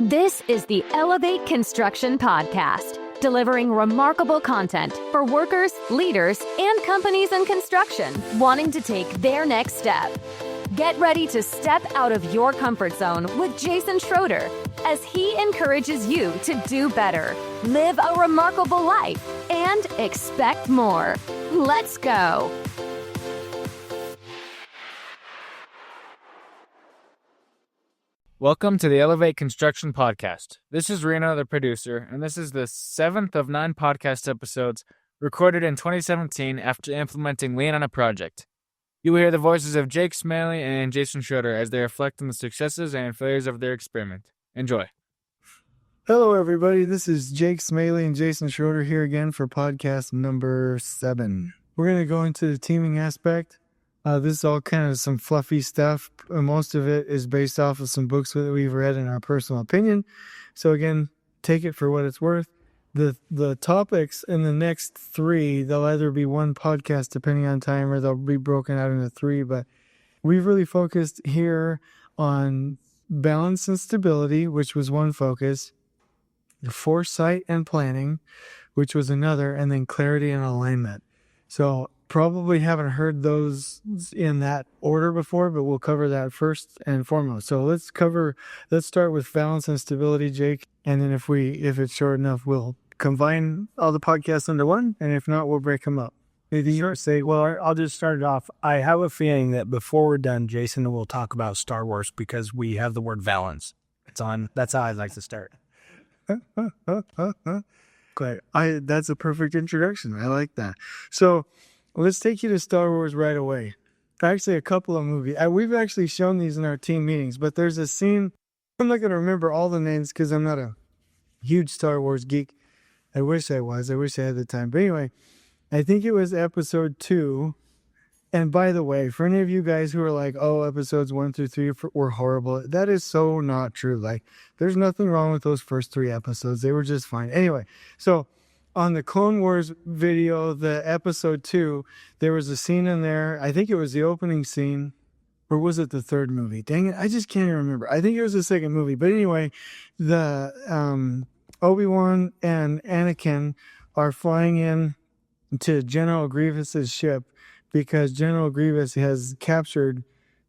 This is the Elevate Construction Podcast, delivering remarkable content for workers, leaders, and companies in construction wanting to take their next step. Get ready to step out of your comfort zone with Jason Schroeder as he encourages you to do better, live a remarkable life, and expect more. Let's go. Welcome to the Elevate Construction Podcast. This is Reno, the producer, and this is the 7th of 9 podcast episodes recorded in 2017 after implementing Lean on a project. You will hear the voices of Jake Smalley and Jason Schroeder as they reflect on the successes and failures of their experiment. Enjoy. Hello, everybody. This is Jake Smalley and Jason Schroeder here again for podcast number 7. We're going to go into the teaming aspect. This is all kind of some fluffy stuff. Most of it is based off of some books that we've read in our personal opinion. So again, take it for what it's worth. The topics in the next 3, they'll either be one podcast depending on time, or they'll be broken out into 3. But we've really focused here on balance and stability, which was one focus, foresight and planning, which was another, and then clarity and alignment. So probably haven't heard those in that order before, but we'll cover that first and foremost. So let's start with balance and stability, Jake. And then if it's short enough, we'll combine all the podcasts into one. And if not, we'll break them up. I'll just start it off. I have a feeling that before we're done, Jason will talk about Star Wars because we have the word balance. That's how I'd like to start. Great. That's a perfect introduction. I like that. So let's take you to Star Wars right away. Actually, a couple of movies. We've actually shown these in our team meetings, but there's a scene. I'm not going to remember all the names because I'm not a huge Star Wars geek. I wish I was. I wish I had the time. But anyway, I think it was episode 2. And by the way, for any of you guys who are like, oh, episodes 1 through 3 were horrible, that is so not true. Like, there's nothing wrong with those first 3 episodes. They were just fine. Anyway, so on the Clone Wars video, the episode 2, there was a scene in there. I think it was the opening scene, or was it the third movie? Dang it, I just can't remember. I think it was the second movie. But anyway, the Obi-Wan and Anakin are flying in to General Grievous's ship because General Grievous has captured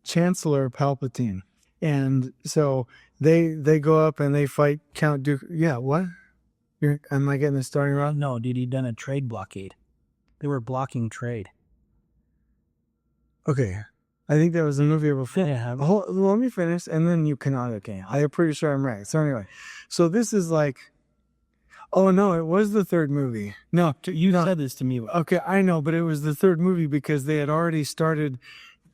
Chancellor Palpatine. And so they go up and they fight Count Dooku. Yeah, what? Am I getting this starting wrong? No, dude, he done a trade blockade. They were blocking trade. Okay. I think that was a movie before. Yeah. Let me finish, and then you cannot. Okay. I'm pretty sure I'm right. So anyway, so this is like, oh no, it was the third movie. No, You said this to me. Okay, I know, but it was the third movie because they had already started.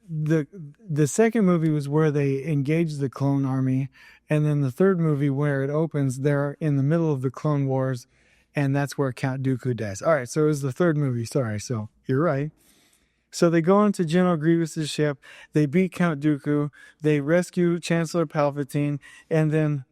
The second movie was where they engaged the clone army, and then the third movie where it opens, they're in the middle of the Clone Wars, and that's where Count Dooku dies. All right, so it was the third movie. Sorry, so you're right. So they go onto General Grievous's ship, they beat Count Dooku, they rescue Chancellor Palpatine, and then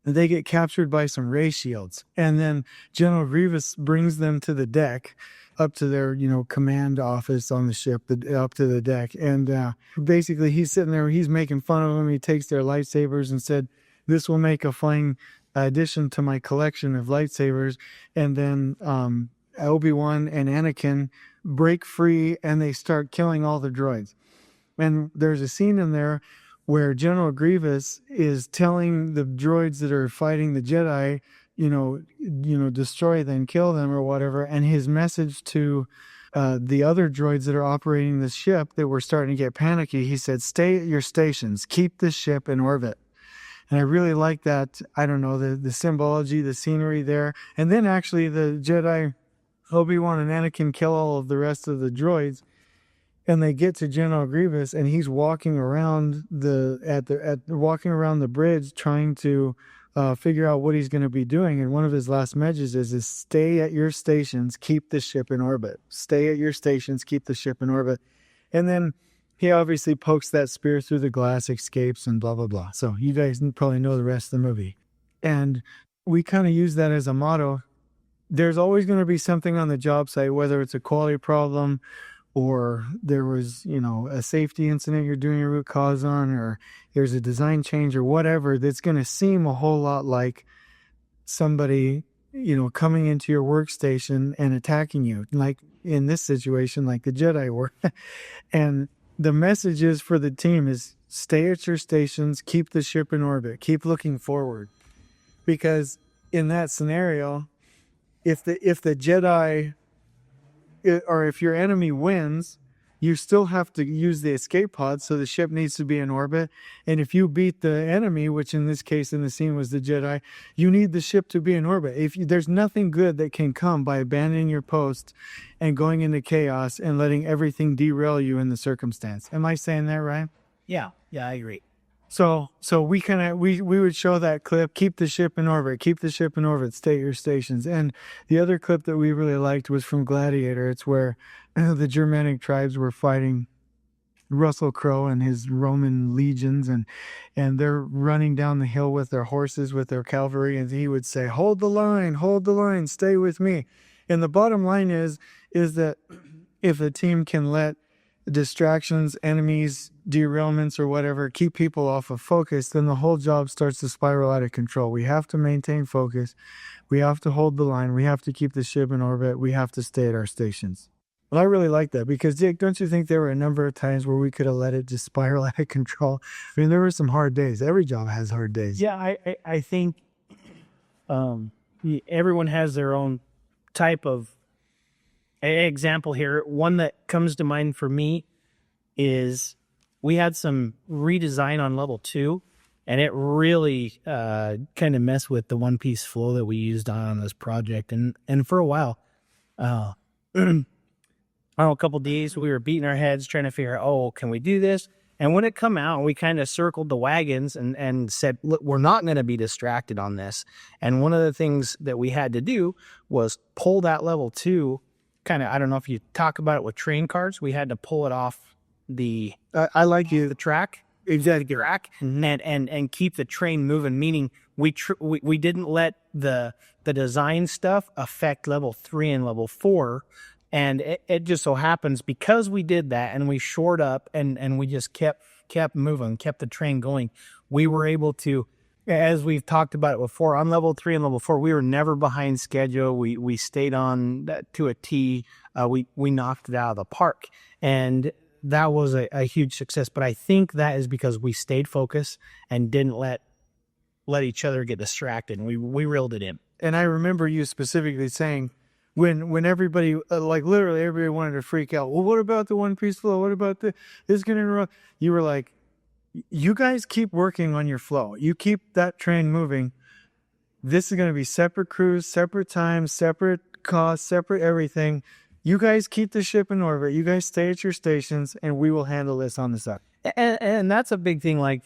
they get captured by some ray shields. And then General Grievous brings them to the deck, up to their, command office on the ship, up to the deck. And basically he's sitting there, he's making fun of them. He takes their lightsabers and said, this will make a fine addition to my collection of lightsabers. And then Obi-Wan and Anakin break free and they start killing all the droids. And there's a scene in there where General Grievous is telling the droids that are fighting the Jedi, destroy them, kill them or whatever. And his message to the other droids that are operating the ship that were starting to get panicky, he said, stay at your stations, keep the ship in orbit. And I really like that, I don't know, the symbology, the scenery there. And then actually the Jedi, Obi-Wan and Anakin kill all of the rest of the droids. And they get to General Grievous, and he's walking around walking around the bridge, trying to figure out what he's going to be doing. And one of his last messages is stay at your stations, keep the ship in orbit. Stay at your stations, keep the ship in orbit. And then he obviously pokes that spear through the glass, escapes, and blah, blah, blah. So you guys probably know the rest of the movie. And we kind of use that as a motto. There's always going to be something on the job site, whether it's a quality problem, or there was, a safety incident you're doing a root cause on, or there's a design change or whatever, that's going to seem a whole lot like somebody, coming into your workstation and attacking you, like in this situation, like the Jedi were. And the message is for the team is stay at your stations, keep the ship in orbit, keep looking forward. Because in that scenario, if the Jedi, or if your enemy wins, you still have to use the escape pod, so the ship needs to be in orbit. And if you beat the enemy, which in this case in the scene was the Jedi, you need the ship to be in orbit. There's nothing good that can come by abandoning your post and going into chaos and letting everything derail you in the circumstance. Am I saying that right? Yeah, I agree. So we would show that clip, keep the ship in orbit, stay at your stations. And the other clip that we really liked was from Gladiator. It's where the Germanic tribes were fighting Russell Crowe and his Roman legions, and they're running down the hill with their horses, with their cavalry, and he would say, hold the line, stay with me. And the bottom line is that if a team can let distractions, enemies, derailments, or whatever keep people off of focus, then the whole job starts to spiral out of control. We have to maintain focus. We have to hold the line. We have to keep the ship in orbit. We have to stay at our stations. Well, I really like that because, Jake, don't you think there were a number of times where we could have let it just spiral out of control? I mean, there were some hard days. Every job has hard days. Yeah, I think everyone has their own type of example here. One that comes to mind for me is we had some redesign on level 2, and it really kind of messed with the one-piece flow that we used on this project. And for a while, a couple of days, we were beating our heads trying to figure out, can we do this? And when it come out, we kind of circled the wagons and said, look, we're not going to be distracted on this. And one of the things that we had to do was pull that level 2, kind of, I don't know if you talk about it with train cars, we had to pull it off the track. Exactly. And keep the train moving, meaning we didn't let the design stuff affect level 3 and level 4. And it just so happens because we did that and we shored up and we just kept moving, kept the train going, we were able to, as we've talked about it before, on level 3 and level 4, we were never behind schedule. We stayed on that to a T. We knocked it out of the park. And that was a huge success. But I think that is because we stayed focused and didn't let each other get distracted. And we reeled it in. And I remember you specifically saying, when everybody, like literally everybody wanted to freak out, well, what about the one-piece flow? What about this is going to interrupt? You were like, you guys keep working on your flow. You keep that train moving. This is going to be separate crews, separate times, separate costs, separate everything. You guys keep the ship in orbit. You guys stay at your stations, and we will handle this on the side. And that's a big thing. Like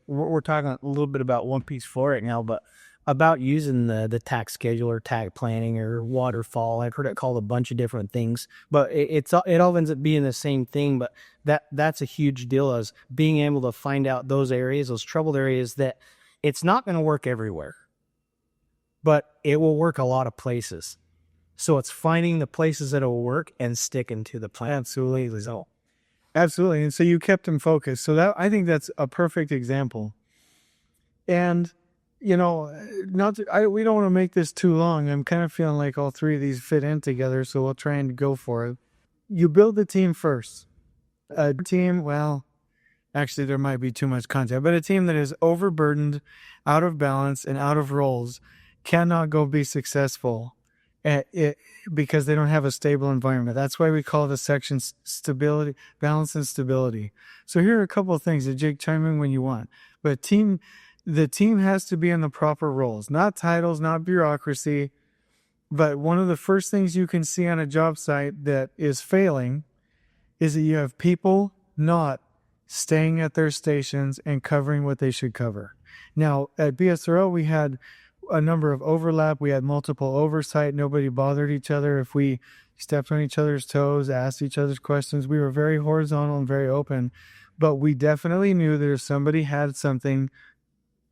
we're talking a little bit about one-piece flow right now, but about using the TAC scheduler, TAC planning, or waterfall. I've heard it called a bunch of different things, but it all ends up being the same thing. But that's a huge deal, as being able to find out those areas, those troubled areas, that it's not going to work everywhere, but it will work a lot of places. So it's finding the places that will work and sticking to the plan. Absolutely. So, absolutely. And so you kept them focused. So I think that's a perfect example. And we don't want to make this too long. I'm kind of feeling like all three of these fit in together, so we'll try and go for it. You build the team first. A team, well, actually there might be too much content, but a team that is overburdened, out of balance, and out of roles cannot go be successful because they don't have a stable environment. That's why we call the section stability, balance, and stability. So here are a couple of things that Jake, chime in when you want. But the team has to be in the proper roles, not titles, not bureaucracy. But one of the first things you can see on a job site that is failing is that you have people not staying at their stations and covering what they should cover. Now, at BSRO, we had a number of overlap. We had multiple oversight. Nobody bothered each other. If we stepped on each other's toes, asked each other's questions, we were very horizontal and very open. But we definitely knew that if somebody had something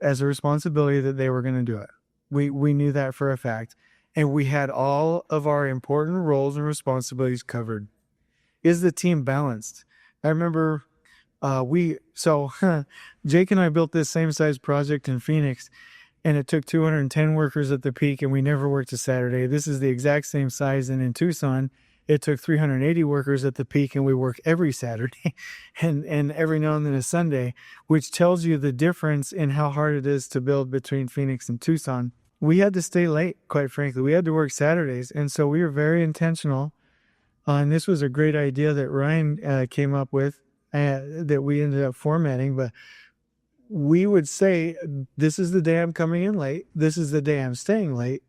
as a responsibility, that they were going to do it. We knew that for a fact. And we had all of our important roles and responsibilities covered. is the team balanced? I remember Jake and I built this same size project in Phoenix, and it took 210 workers at the peak, and we never worked a Saturday. This is the exact same size, and in Tucson, it took 380 workers at the peak, and we work every Saturday and every now and then a Sunday, which tells you the difference in how hard it is to build between Phoenix and Tucson. We had to stay late, quite frankly. We had to work Saturdays, and so we were very intentional. And this was a great idea that Ryan came up with that we ended up formatting, but we would say, this is the day I'm coming in late. This is the day I'm staying late.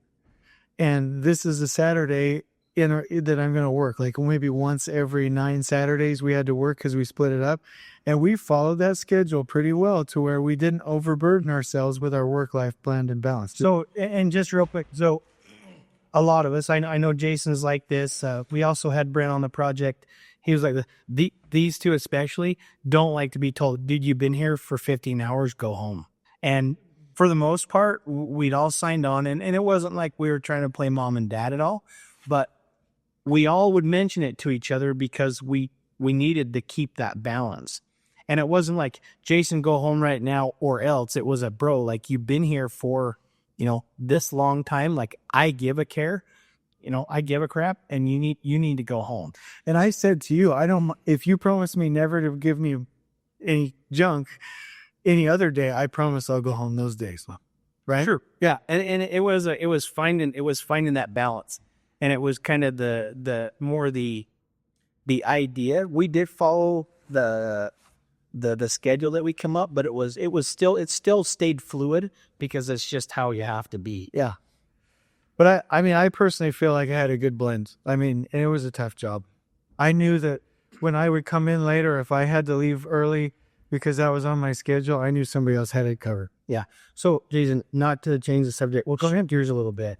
And this is a Saturday that I'm going to work. Like maybe once every 9 Saturdays we had to work because we split it up. And we followed that schedule pretty well to where we didn't overburden ourselves with our work-life blend and balance. So, and just real quick, so a lot of us, I know Jason's like this. We also had Brent on the project. He was like, these two especially don't like to be told, dude, you've been here for 15 hours, go home. And for the most part, we'd all signed on. And it wasn't like we were trying to play mom and dad at all. But we all would mention it to each other because we needed to keep that balance. And it wasn't like, Jason, go home right now or else. It was bro, like you've been here for, this long time. Like I give a care. I give a crap, and you need to go home. And I said to you, if you promise me never to give me any junk any other day, I promise I'll go home those days. Right? Sure. Yeah. And it was finding that balance. And it was kind of the idea. We did follow the schedule that we come up, but it still stayed fluid because it's just how you have to be. Yeah. But I personally feel like I had a good blend. And it was a tough job. I knew that when I would come in later, if I had to leave early because that was on my schedule, I knew somebody else had it covered. Yeah. So, Jason, not to change the subject, we'll go ahead gears a little bit.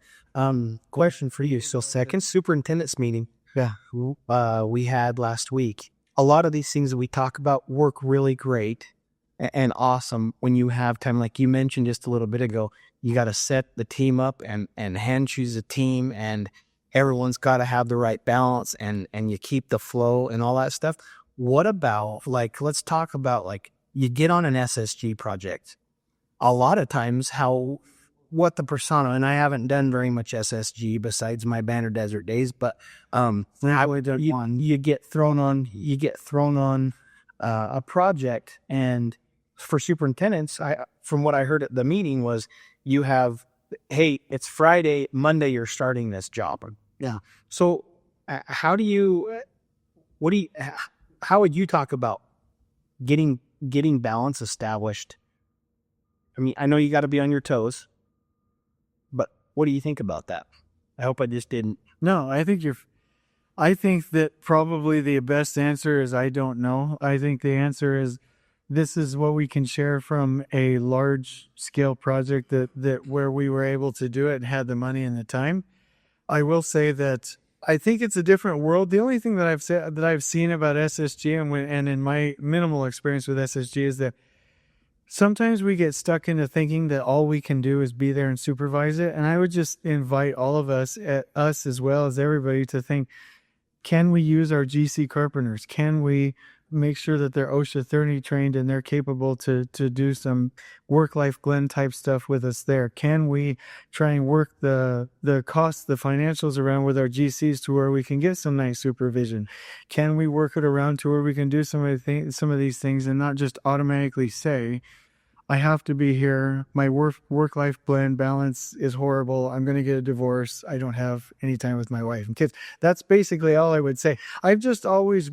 Question for you. So, second superintendent's meeting. Yeah. We had last week. A lot of these things that we talk about work really great and awesome when you have time. Like you mentioned just a little bit ago, you got to set the team up and hand choose a team, and everyone's got to have the right balance and you keep the flow and all that stuff. What about, let's talk about, you get on an SSG project. A lot of times what the persona, and I haven't done very much SSG besides my Banner Desert days, but you get thrown on a project, and for superintendents, from what I heard at the meeting was you have, hey, it's Friday, Monday you're starting this job. Yeah. So how would you talk about getting balance established? I know you got to be on your toes, but what do you think about that? I hope I just didn't. No, I think that probably the best answer is I don't know. I think the answer is this is what we can share from a large scale project that where we were able to do it and had the money and the time. I will say that I think it's a different world. The only thing that I've seen about SSG and in my minimal experience with SSG is that sometimes we get stuck into thinking that all we can do is be there and supervise it. And I would just invite all of us as well as everybody to think, can we use our GC carpenters? Can we make sure that they're OSHA 30 trained and they're capable to do some work-life blend type stuff with us there? Can we try and work the costs, the financials around with our GCs to where we can get some nice supervision? Can we work it around to where we can do some of these things and not just automatically say, I have to be here. My work-life blend balance is horrible. I'm going to get a divorce. I don't have any time with my wife and kids. That's basically all I would say. I've just always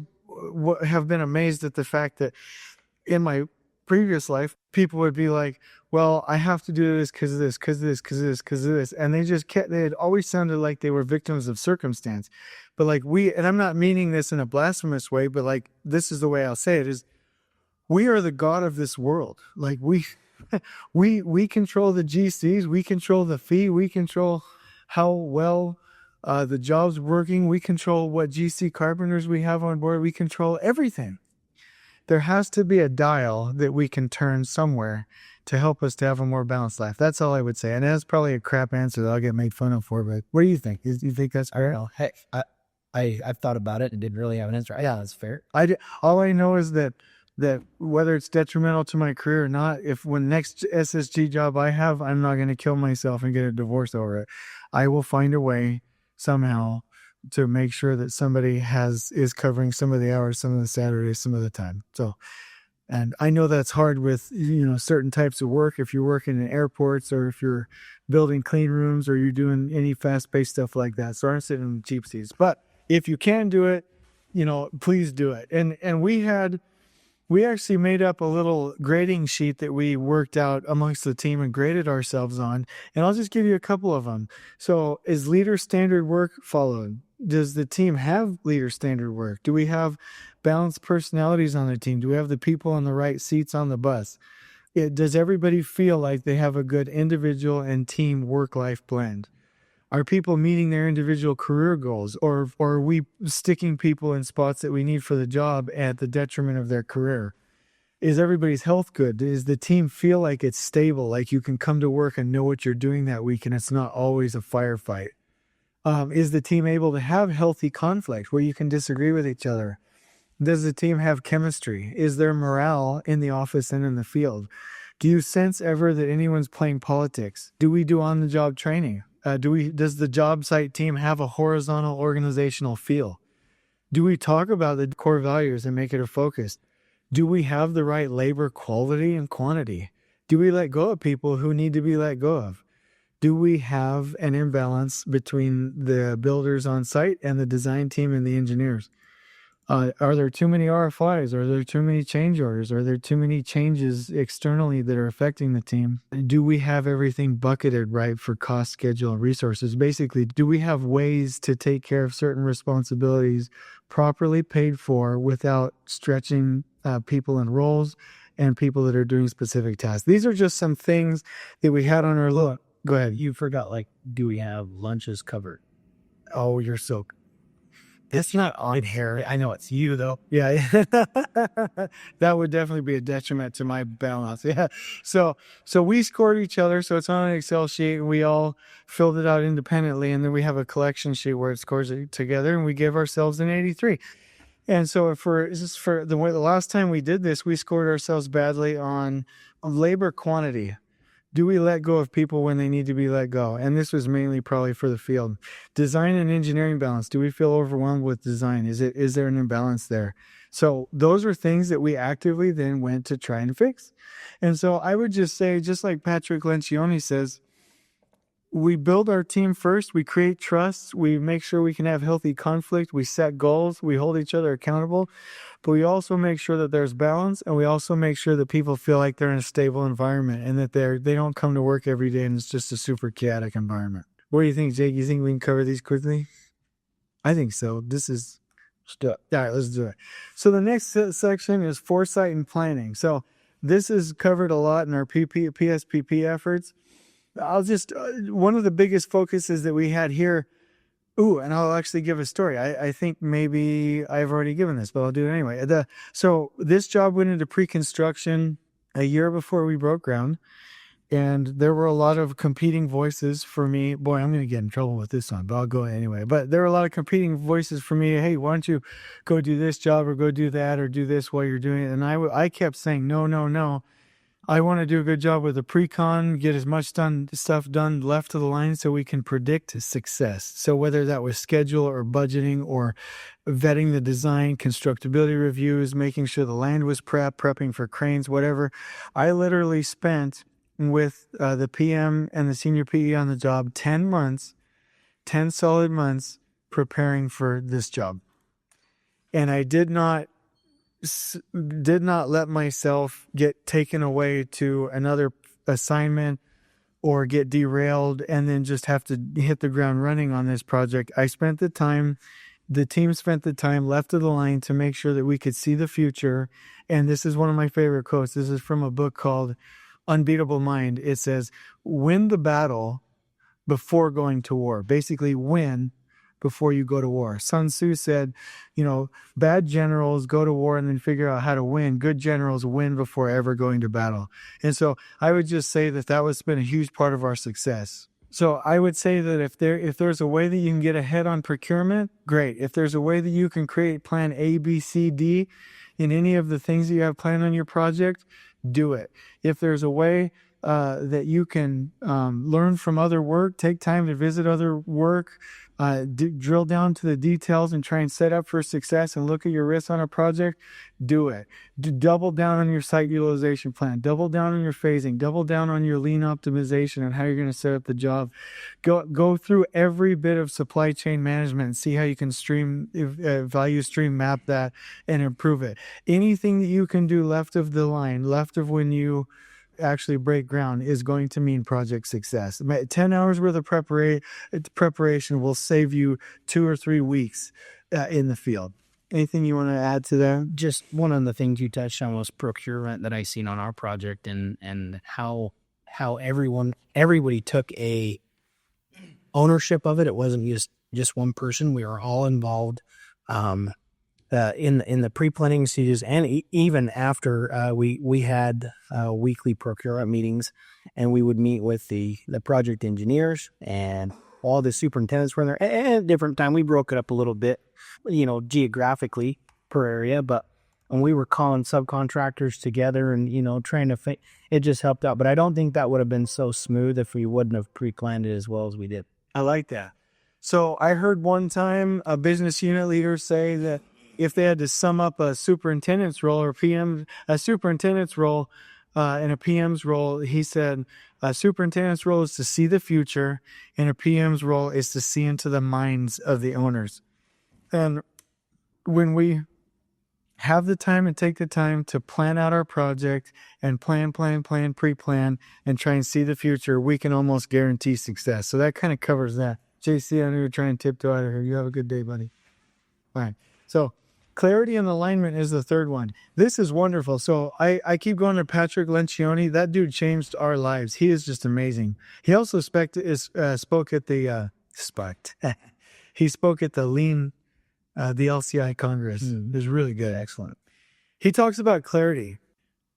have been amazed at the fact that in my previous life, people would be like, well, I have to do this because of this, because of this, because of this, because of this. And they had always sounded like they were victims of circumstance. But and I'm not meaning this in a blasphemous way, but this is the way I'll say it is, we are the God of this world. We control the GCs, we control the fee, we control how well the job's working, we control what GC carpenters we have on board, we control everything. There has to be a dial that we can turn somewhere to help us to have a more balanced life. That's all I would say. And that's probably a crap answer that I'll get made fun of for, but what do you think? Do you think that's fair? Hey, I've thought about it and didn't really have an answer. Yeah, that's fair. All I know is that whether it's detrimental to my career or not, if when next SSG job I have, I'm not going to kill myself and get a divorce over it. I will find a way somehow to make sure that somebody is covering some of the hours, some of the Saturdays, some of the time. So, and I know that's hard with, certain types of work. If you're working in airports or if you're building clean rooms or you're doing any fast-paced stuff like that. So I'm sitting in the cheap seats. But if you can do it, please do it. And we actually made up a little grading sheet that we worked out amongst the team and graded ourselves on. And I'll just give you a couple of them. So is leader standard work followed? Does the team have leader standard work? Do we have balanced personalities on the team? Do we have the people on the right seats on the bus? Does everybody feel like they have a good individual and team work-life blend? Are people meeting their individual career goals, or are we sticking people in spots that we need for the job at the detriment of their career? Is everybody's health good? Does the team feel like it's stable, like you can come to work and know what you're doing that week and it's not always a firefight? Is the team able to have healthy conflict where you can disagree with each other? Does the team have chemistry? Is there morale in the office and in the field? Do you sense ever that anyone's playing politics? Do we do on-the-job training? Does the job site team have a horizontal organizational feel? Do we talk about the core values and make it a focus? Do we have the right labor quality and quantity? Do we let go of people who need to be let go of? Do we have an imbalance between the builders on site and the design team and the engineers? Are there too many RFIs? Are there too many change orders? Are there too many changes externally that are affecting the team? Do we have everything bucketed right for cost, schedule, and resources? Basically, do we have ways to take care of certain responsibilities properly paid for without stretching people in roles and people that are doing specific tasks? These are just some things that we had on our look. Go ahead. You forgot, do we have lunches covered? Oh, you're so... It's not on here. I know it's you, though. Yeah. That would definitely be a detriment to my balance. Yeah. So we scored each other. So it's on an Excel sheet and we all filled it out independently. And then we have a collection sheet where it scores it together and we give ourselves an 83. And so for the last time we did this, we scored ourselves badly on labor quantity. Do we let go of people when they need to be let go? And this was mainly probably for the field. Design and engineering balance. Do we feel overwhelmed with design? Is there an imbalance there? So those are things that we actively then went to try and fix. And so I would just say, just like Patrick Lencioni says, we build our team first. We create trust. We make sure we can have healthy conflict. We set goals. We hold each other accountable. But we also make sure that there's balance, and we also make sure that people feel like they're in a stable environment and that they don't come to work every day and it's just a super chaotic environment. What do you think, Jake? You think we can cover these quickly? I think so. Let's do it. All right, let's do it. So the next section is foresight and planning. So this is covered a lot in our PSPP efforts. One of the biggest focuses that we had here. And I'll actually give a story. I think maybe I've already given this, but I'll do it anyway. So this job went into pre-construction a year before we broke ground, and there were a lot of competing voices for me. Boy, I'm going to get in trouble with this one, but I'll go anyway. But there were a lot of competing voices for me. Hey, why don't you go do this job or go do that or do this while you're doing it? And I kept saying, no. I want to do a good job with the pre-con, get as much stuff done left to the line so we can predict success. So whether that was schedule or budgeting or vetting the design, constructability reviews, making sure the land was prepping for cranes, whatever. I literally spent with the PM and the senior PE on the job 10 solid months preparing for this job. And I did not let myself get taken away to another assignment or get derailed and then just have to hit the ground running on this project. I spent the time, the team spent the time left of the line to make sure that we could see the future. And this is one of my favorite quotes. This is from a book called Unbeatable Mind. It says, win the battle before going to war. Basically, win before you go to war. Sun Tzu said, bad generals go to war and then figure out how to win. Good generals win before ever going to battle. And so I would just say that was been a huge part of our success. So I would say that if there's a way that you can get ahead on procurement, great. If there's a way that you can create plan A, B, C, D in any of the things that you have planned on your project, do it. If there's a way that you can learn from other work, take time to visit other work, drill down to the details and try and set up for success and look at your risks on a project, do it. Double down on your site utilization plan, double down on your phasing, double down on your lean optimization and how you're going to set up the job. Go through every bit of supply chain management and see how you can value stream map that and improve it. Anything that you can do left of the line, left of when you actually break ground, is going to mean project success. 10 hours worth of preparation will save you 2 or 3 weeks in the field. Anything you want to add to that? Just one of the things you touched on was procurement that I seen on our project, and how everybody took a ownership of it. It wasn't just one person. We were all involved in the pre-planning stages, and even after we had weekly procurement meetings, and we would meet with the project engineers, and all the superintendents were in there. And at a different time, we broke it up a little bit, geographically per area, but when we were calling subcontractors together and trying to it just helped out. But I don't think that would have been so smooth if we wouldn't have pre-planned it as well as we did. I like that. So I heard one time a business unit leader say that if they had to sum up a superintendent's role or a superintendent's role and a PM's role, he said a superintendent's role is to see the future and a PM's role is to see into the minds of the owners. And when we have the time and take the time to plan out our project and plan, pre-plan, and try and see the future, we can almost guarantee success. So that kind of covers that. JC, I know you're trying to tiptoe out of here. You have a good day, buddy. All right. So clarity and alignment is the third one. This is wonderful. So I keep going to Patrick Lencioni. That dude changed our lives. He is just amazing. He also spoke at the he spoke at the Lean, the LCI Congress. It was really good. Excellent. He talks about clarity.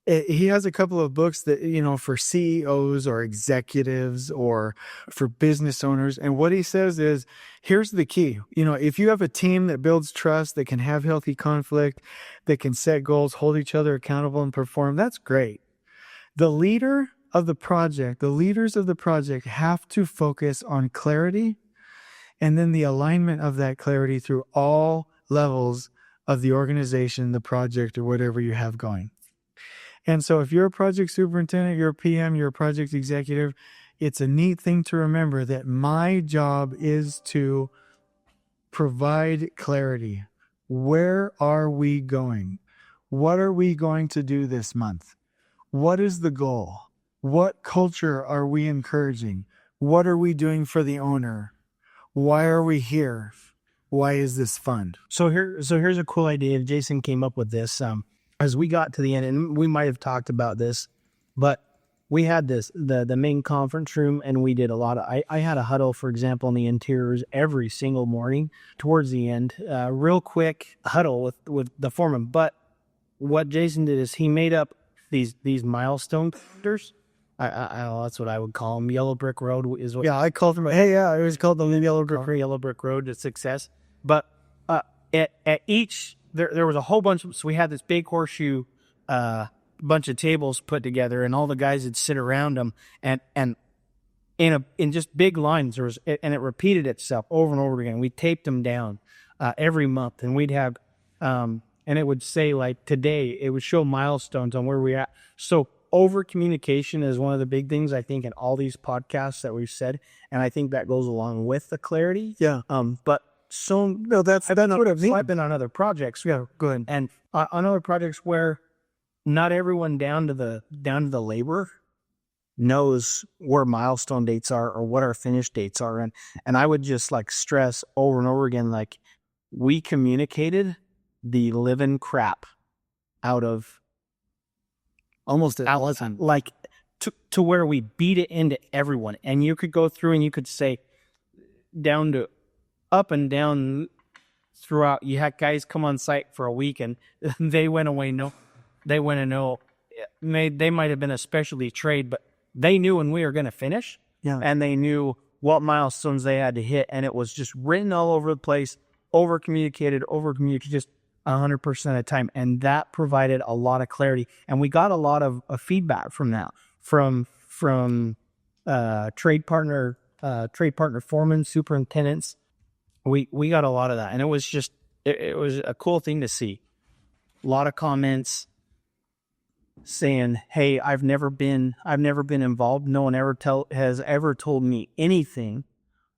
He has a couple of books that, for CEOs or executives or for business owners. And what he says is, here's the key. If you have a team that builds trust, that can have healthy conflict, that can set goals, hold each other accountable and perform, that's great. The leaders of the project have to focus on clarity and then the alignment of that clarity through all levels of the organization, the project, or whatever you have going. And so if you're a project superintendent, you're a PM, you're a project executive, it's a neat thing to remember that my job is to provide clarity. Where are we going? What are we going to do this month? What is the goal? What culture are we encouraging? What are we doing for the owner? Why are we here? Why is this fun? So here's a cool idea. Jason came up with this. As we got to the end, and we might have talked about this, but we had the main conference room, and we did a lot of, I had a huddle, for example, in the interiors every single morning towards the end, real quick huddle with the foreman. But what Jason did is he made up these milestone pointers. I that's what I would call them. Yellow brick road is what. Yeah, I called them. Hey, yeah, I always called them yellow brick road to success. But at each, there was a whole bunch. So we had this big horseshoe, bunch of tables put together, and all the guys would sit around them, and in just big lines. There was, and it repeated itself over and over again. We taped them down every month, and we'd have, and it would say like today. It would show milestones on where we're at. So over communication is one of the big things I think in all these podcasts that we've said, and I think that goes along with the clarity. Yeah. But so no, that's what I've seen. I've been on other projects. Yeah, good. And on other projects where not everyone down to the labor knows where milestone dates are or what our finish dates are, and I would just like stress over and over again, like we communicated the living crap out of almost like to where we beat it into everyone. And you could go through and you could say down to up and down throughout. You had guys come on site for a week and they went away. They might have been a specialty trade, but they knew when we were going to finish. Yeah. And they knew what milestones they had to hit. And it was just written all over the place, over communicated, just 100% of the time. And that provided a lot of clarity. And we got a lot of feedback from that, from trade partner foremen, superintendents. We got a lot of that. And it was just, it was a cool thing to see. A lot of comments saying, "Hey, I've never been involved. No one has ever told me anything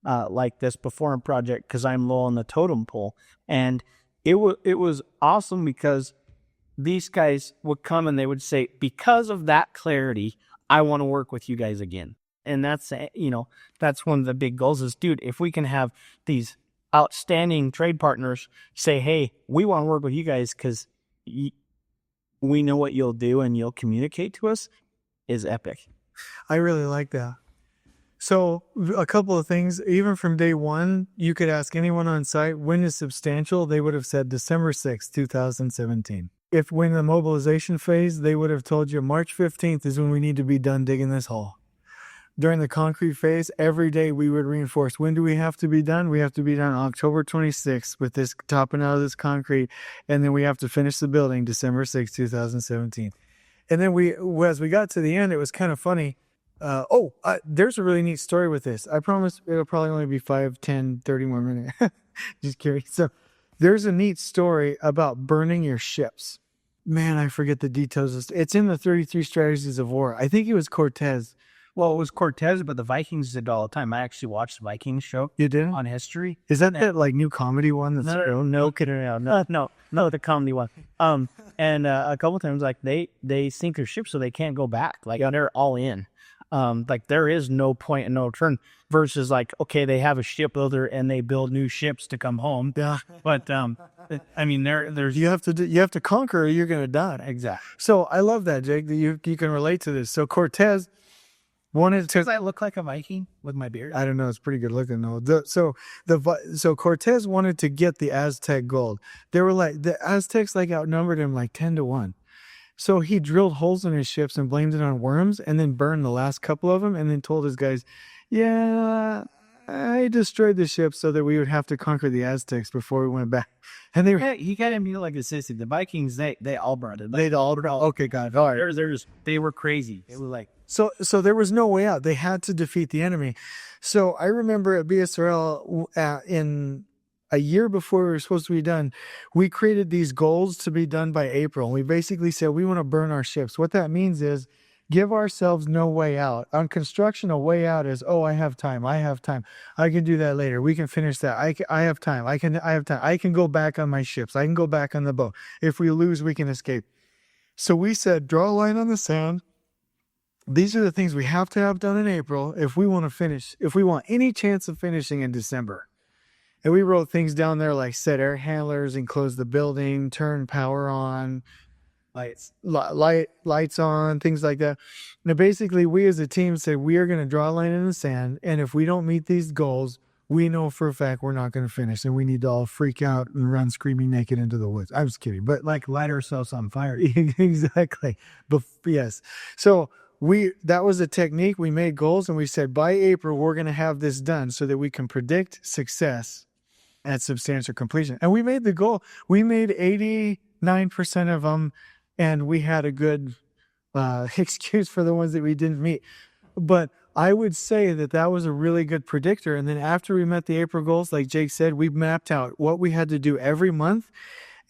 like this before in project because I'm low on the totem pole." And it was awesome because these guys would come and they would say, "Because of that clarity, I want to work with you guys again." And that's that's one of the big goals is, dude, if we can have these outstanding trade partners say, "Hey, we want to work with you guys because we know what you'll do and you'll communicate to us," is epic. I really like that. So a couple of things, even from day one, you could ask anyone on site, when is substantial? They would have said December 6th, 2017. If we're in the mobilization phase, they would have told you March 15th is when we need to be done digging this hole. During the concrete phase, every day we would reinforce, when do we have to be done? We have to be done October 26th with this topping out of this concrete. And then we have to finish the building December 6th, 2017. And then as we got to the end, it was kind of funny. There's a really neat story with this. I promise it'll probably only be 5, 10, 30 more minutes. Just curious. So there's a neat story about burning your ships. Man, I forget the details. It's in the 33 Strategies of War. I think it was Cortez. Well, it was Cortez, but the Vikings did it all the time. I actually watched the Vikings show. You did? On history. Is that like new comedy one? That's No, the comedy one. And a couple times, like they sink their ship so they can't go back. Like they're all in. Like there is no point and no return. Versus like, okay, they have a shipbuilder and they build new ships to come home. Yeah. But I mean, there's you have to conquer or you're gonna die. Exactly. So I love that, Jake. That you can relate to this. So Cortez wanted to. Does I look like a Viking with my beard? I don't know. It's pretty good looking though. So Cortez wanted to get the Aztec gold. They were like, the Aztecs like outnumbered him like 10-1. So he drilled holes in his ships and blamed it on worms, and then burned the last couple of them, and then told his guys, "Yeah, I destroyed the ship so that we would have to conquer the Aztecs before we went back." And they were, he kind of be like a sissy. The Vikings, they all burned it. they'd all okay, got it. All right. They were crazy. It was like. So there was no way out. They had to defeat the enemy. So I remember at BSRL in a year before we were supposed to be done, we created these goals to be done by April. And we basically said we want to burn our ships. What that means is give ourselves no way out. On construction, a way out is, oh, I have time. I can do that later. We can finish that. I have time. I have time. I can go back on my ships. I can go back on the boat. If we lose, we can escape. So we said, draw a line on the sand. These are the things we have to have done in April if we want to finish, if we want any chance of finishing in December. And we wrote things down there like set air handlers, enclose the building, turn power on, lights on, things like that. Now, basically, we as a team said we are going to draw a line in the sand, and if we don't meet these goals, we know for a fact we're not going to finish, and we need to all freak out and run screaming naked into the woods. I was kidding, but Like light ourselves on fire. exactly. But yes, so that was a technique. We made goals, and we said by April we're going to have this done so that we can predict success at substantial completion. And we made the goal. We made 89% of them, and we had a good excuse for the ones that we didn't meet. But I would say that was a really good predictor. And then after we met the April goals, like Jake said, we mapped out what we had to do every month,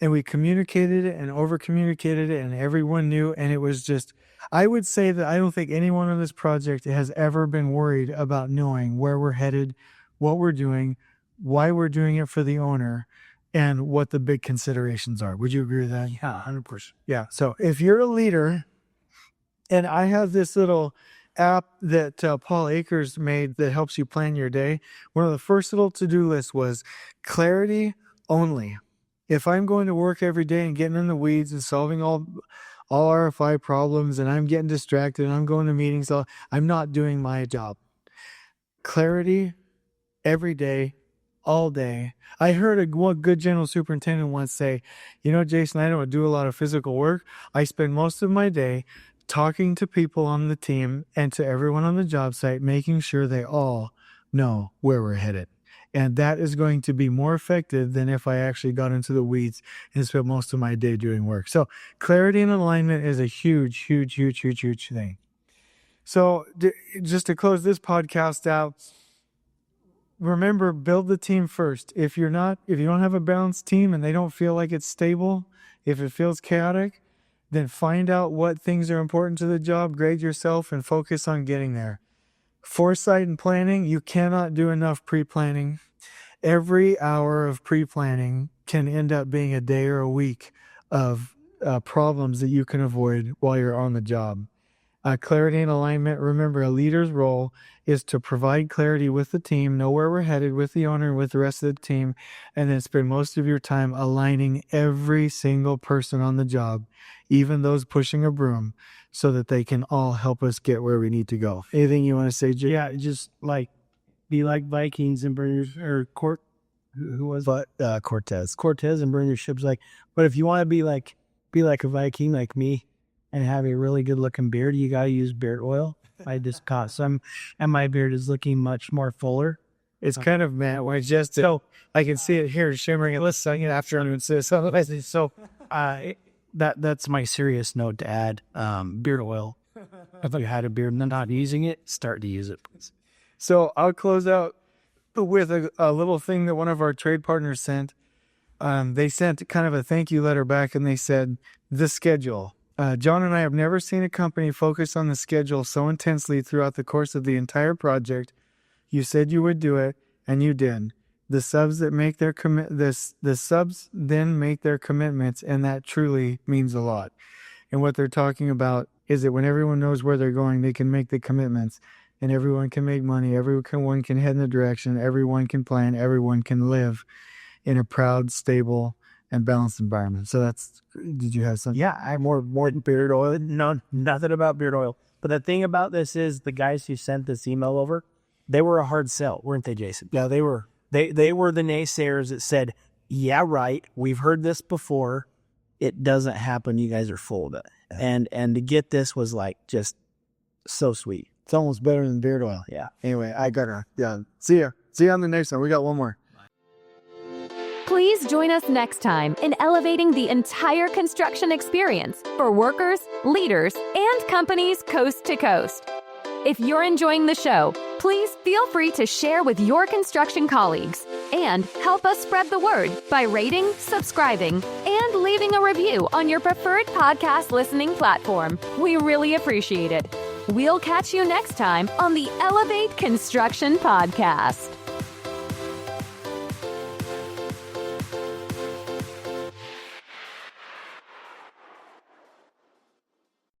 and we communicated it and over-communicated it, and everyone knew. And it was just, I would say that I don't think anyone on this project has ever been worried about knowing where we're headed, what we're doing, why we're doing it for the owner, and what the big considerations are. Would you agree with that? Yeah, 100%. Yeah. So if you're a leader, and I have this little app that Paul Akers made that helps you plan your day. One of the first little to-do lists was clarity only. If I'm going to work every day and getting in the weeds and solving all RFI problems, and I'm getting distracted and I'm going to meetings, I'm not doing my job. Clarity every day, all day. I heard a good general superintendent once say, Jason, I don't do a lot of physical work. I spend most of my day talking to people on the team and to everyone on the job site, making sure they all know where we're headed. And that is going to be more effective than if I actually got into the weeds and spent most of my day doing work. So clarity and alignment is a huge thing. So just to close this podcast out, remember, build the team first. If you don't have a balanced team and they don't feel like it's stable, if it feels chaotic, then find out what things are important to the job, grade yourself, and focus on getting there. Foresight and planning, you cannot do enough pre-planning. Every hour of pre-planning can end up being a day or a week of problems that you can avoid while you're on the job. Clarity and alignment. Remember, a leader's role is to provide clarity with the team, know where we're headed with the owner and with the rest of the team, and then spend most of your time aligning every single person on the job, even those pushing a broom, so that they can all help us get where we need to go. Anything you want to say, Jay? Yeah, just like be like Vikings and burn your who was Cortez. Cortez and burn your ships. But if you want to be like a Viking like me and have a really good looking beard, you gotta use beard oil. I just caught some, and my beard is looking much more fuller. It's kind of majestic. So I can see it here shimmering in the sun after I'm so that's my serious note to add. Beard oil. If you had a beard and not using it, start to use it, please. So I'll close out with a little thing that one of our trade partners sent. They sent kind of a thank you letter back, and they said, the schedule. John and I have never seen a company focus on the schedule so intensely throughout the course of the entire project. You said you would do it, and you did. The subs then make their commitments, and that truly means a lot. And what they're talking about is that when everyone knows where they're going, they can make the commitments, and everyone can make money, everyone can head in the direction, everyone can plan, everyone can live in a proud, stable, and balanced environment. So did you have something? Yeah, I more beard oil. No, nothing about beard oil. But the thing about this is the guys who sent this email over, they were a hard sell, weren't they, Jason? Yeah, they were. They were the naysayers that said, yeah, right, we've heard this before. It doesn't happen. You guys are full of it. Yeah. And to get this was just so sweet. It's almost better than beard oil. Yeah. Anyway, I gotta, see ya. See you on the next one. We got one more. Please join us next time in elevating the entire construction experience for workers, leaders, and companies coast to coast. If you're enjoying the show, please feel free to share with your construction colleagues and help us spread the word by rating, subscribing, and leaving a review on your preferred podcast listening platform. We really appreciate it. We'll catch you next time on the Elevate Construction Podcast.